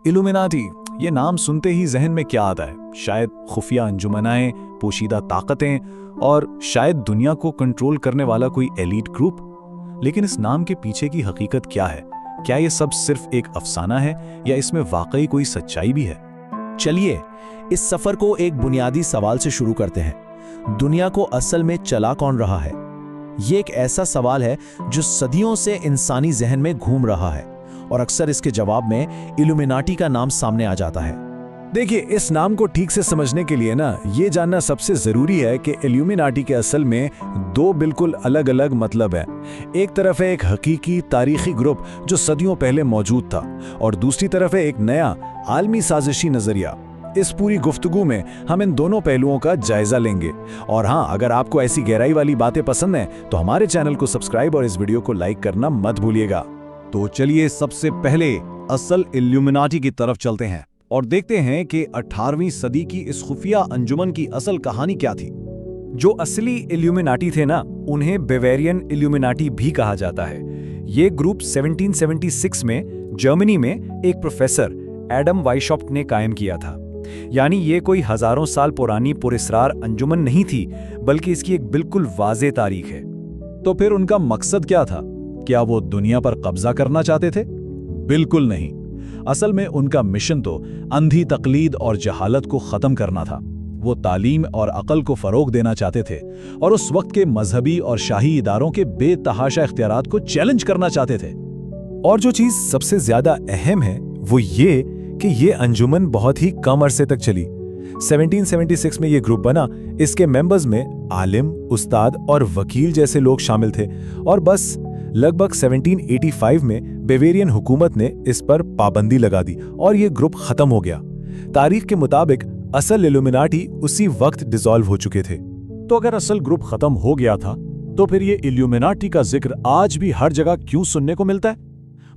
Illuminati, ये नाम सुनते ही जहन में क्या आता है? शायद खुफिया अंजुमनाएं, पोशीदा ताकतें और शायद दुनिया को कंट्रोल करने वाला कोई एलीट ग्रुप। लेकिन इस नाम के पीछे की हकीकत क्या है? क्या ये सब सिर्फ एक अफसाना है या इसमें वाकई कोई सच्चाई भी है? चलिए इस सफर को एक बुनियादी सवाल से शुरू करते हैं। दुनिया को असल में चला कौन रहा है? ये एक ऐसा सवाल है जो सदियों से इंसानी जहन में घूम रहा है और अक्सर इसके जवाब में इल्यूमिनाटी का नाम सामने आ जाता है। देखिए, इस नाम को ठीक से समझने के लिए ना ये जानना सबसे जरूरी है कि इल्यूमिनाटी के असल में दो बिल्कुल अलग अलग मतलब हैं। एक तरफ है एक हकीकी तारीखी ग्रुप जो सदियों पहले मौजूद था और दूसरी तरफ है एक नया आलमी साजिशी नजरिया। इस पूरी गुफ्तगू में हम इन दोनों पहलुओं का जायजा लेंगे। और हाँ, अगर आपको ऐसी गहराई वाली बातें पसंद हैं तो हमारे चैनल को सब्सक्राइब और इस वीडियो को लाइक करना मत भूलिएगा। तो चलिए सबसे पहले असल इल्यूमिनाटी की तरफ चलते हैं और देखते हैं कि 18वीं सदी की इस खुफिया अंजुमन की असल कहानी क्या थी। जो असली इल्यूमिनाटी थे ना, उन्हें बेवेरियन इल्यूमिनाटी भी कहा जाता है। ये ग्रुप 1776 में जर्मनी में एक प्रोफेसर एडम वाइशॉप्ट ने कायम किया था। यानी ये कोई हजारों साल पुरानी पुरस्रार अंजुमन नहीं थी, बल्कि इसकी एक बिल्कुल वाज़ेह तारीख है। तो फिर उनका मकसद क्या था? क्या वो दुनिया पर कब्जा करना चाहते थे? बिल्कुल नहीं। असल में उनका मिशन तो अंधी तकलीद और जहालत को खत्म करना था। वो तालीम और अकल को फरोग देना चाहते थे और उस वक्त के मजहबी और शाही इदारों के बेतहाशा इख्तियारात को चैलेंज करना चाहते थे। और जो चीज सबसे ज्यादा अहम है वो ये कि ये अंजुमन बहुत ही कम अरसे तक चली। 1776 में ये ग्रुप बना। इसके मेंबर्स में आलिम, उस्ताद और वकील जैसे लोग शामिल थे और बस लगभग 1785 में बेवेरियन हुकूमत ने इस पर पाबंदी लगा दी और ये ग्रुप खत्म हो गया। तारीख के मुताबिक असल इल्यूमिनाटी उसी वक्त डिसॉल्व हो चुके थे। तो अगर असल ग्रुप खत्म हो गया था तो फिर ये इल्यूमिनाटी का जिक्र आज भी हर जगह क्यों सुनने को मिलता है?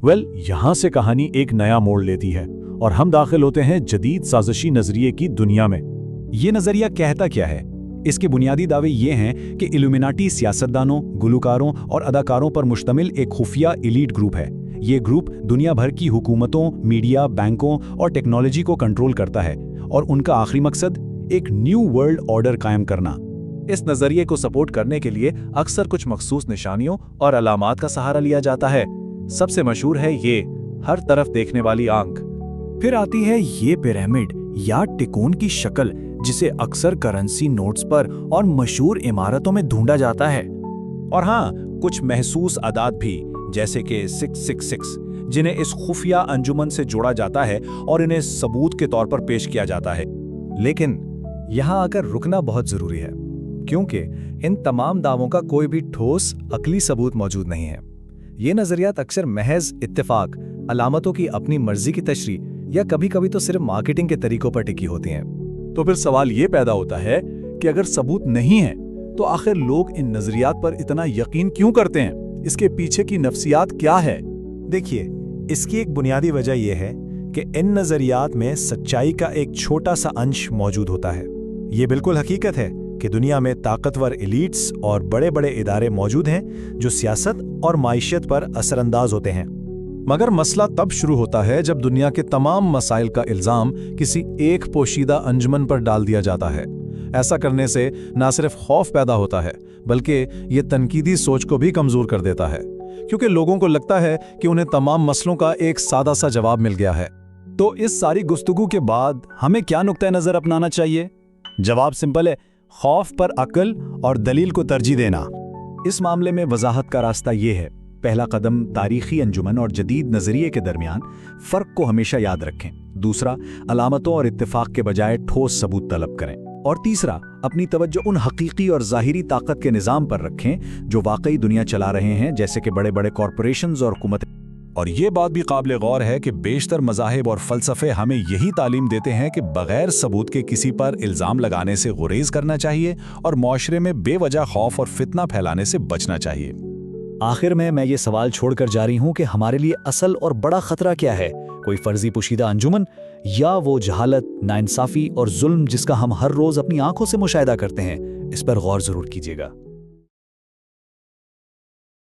वेल, यहां से कहानी एक नया मोड़ लेती है और हम दाखिल होते हैं जदीद साजिशी नजरिए की दुनिया में। ये नजरिया कहता क्या है? इसके बुनियादी दावे ये हैं कि इल्यूमिनाटी सियासतदानों, गुलकारों और अदाकारों पर मुश्तमिल एक खुफिया एलीट ग्रुप है। ये ग्रुप दुनिया भर की हुकूमतों, मीडिया, बैंकों और टेक्नोलॉजी को कंट्रोल करता है और उनका आखिरी मकसद एक न्यू वर्ल्ड ऑर्डर कायम करना। इस नजरिए को सपोर्ट करने के लिए अक्सर कुछ मखसूस निशानियों और अलामात का सहारा लिया जाता है। सबसे मशहूर है ये हर तरफ देखने वाली आंख। फिर आती है ये पिरामिड या टिकोन की शक्ल, जिसे अक्सर करेंसी नोट्स पर और मशहूर इमारतों में ढूंढा जाता है। और हाँ, कुछ महसूस अदाद भी, जैसे कि 666, जिन्हें इस खुफिया अंजुमन से जोड़ा जाता है और इन्हें सबूत के तौर पर पेश किया जाता है। लेकिन यहाँ आकर रुकना बहुत जरूरी है, क्योंकि इन तमाम दावों का कोई भी ठोस अकली सबूत मौजूद नहीं है। ये नजरियात अक्सर महज इत्तेफाक, अलामतों की अपनी मर्जी की तशरीह या कभी कभी तो सिर्फ मार्केटिंग के तरीकों पर टिकी होती हैं। तो फिर सवाल ये पैदा होता है कि अगर सबूत नहीं है तो आखिर लोग इन नजरियात पर इतना यकीन क्यों करते हैं? इसके पीछे की नफ्सियात क्या है? देखिए, इसकी एक बुनियादी वजह यह है कि इन नजरियात में सच्चाई का एक छोटा सा अंश मौजूद होता है। ये बिल्कुल हकीकत है कि दुनिया में ताकतवर एलीट्स और बड़े बड़े इदारे मौजूद हैं जो सियासत और माइशियत पर असरअंदाज होते हैं। मगर मसला तब शुरू होता है जब दुनिया के तमाम मसाइल का इल्जाम किसी एक पोशीदा अंजुमन पर डाल दिया जाता है। ऐसा करने से न सिर्फ खौफ पैदा होता है, बल्कि ये तनकीदी सोच को भी कमजोर कर देता है, क्योंकि लोगों को लगता है कि उन्हें तमाम मसलों का एक सादा सा जवाब मिल गया है। तो इस सारी गुफ्तगू के बाद हमें क्या नुक्ता नजर अपनाना चाहिए? जवाब सिंपल है, खौफ पर अक्ल और दलील को तरजीह देना। इस मामले में वजाहत का रास्ता ये है। पहला कदम, तारीखी अंजुमन और जदीद नजरिए के दरमियान फर्क को हमेशा याद रखें। दूसरा, अलामतों और इत्तेफाक के बजाय ठोस सबूत तलब करें। और तीसरा, अपनी तवज्जो उन हकीकी और ज़ाहिरी ताकत के निज़ाम पर रखें जो वाकई दुनिया चला रहे हैं, जैसे कि बड़े बड़े कॉरपोरेशंस और हुकूमतें। और ये बात भी काबिल गौर है कि बेशतर मज़ाहिब और फ़लसफ़े हमें यही तालीम देते हैं कि बग़ैर सबूत के किसी पर इल्ज़ाम लगाने से गुरेज करना चाहिए और मुआशरे में बेवजह खौफ और फितना फैलाने से बचना चाहिए। आखिर में मैं ये सवाल छोड़कर जा रही हूँ कि हमारे लिए असल और बड़ा खतरा क्या है? कोई फर्जी पोशीदा अंजुमन या वो जहालत, नाइंसाफी और जुल्म जिसका हम हर रोज अपनी आंखों से मुशाहिदा करते हैं? इस पर गौर जरूर कीजिएगा।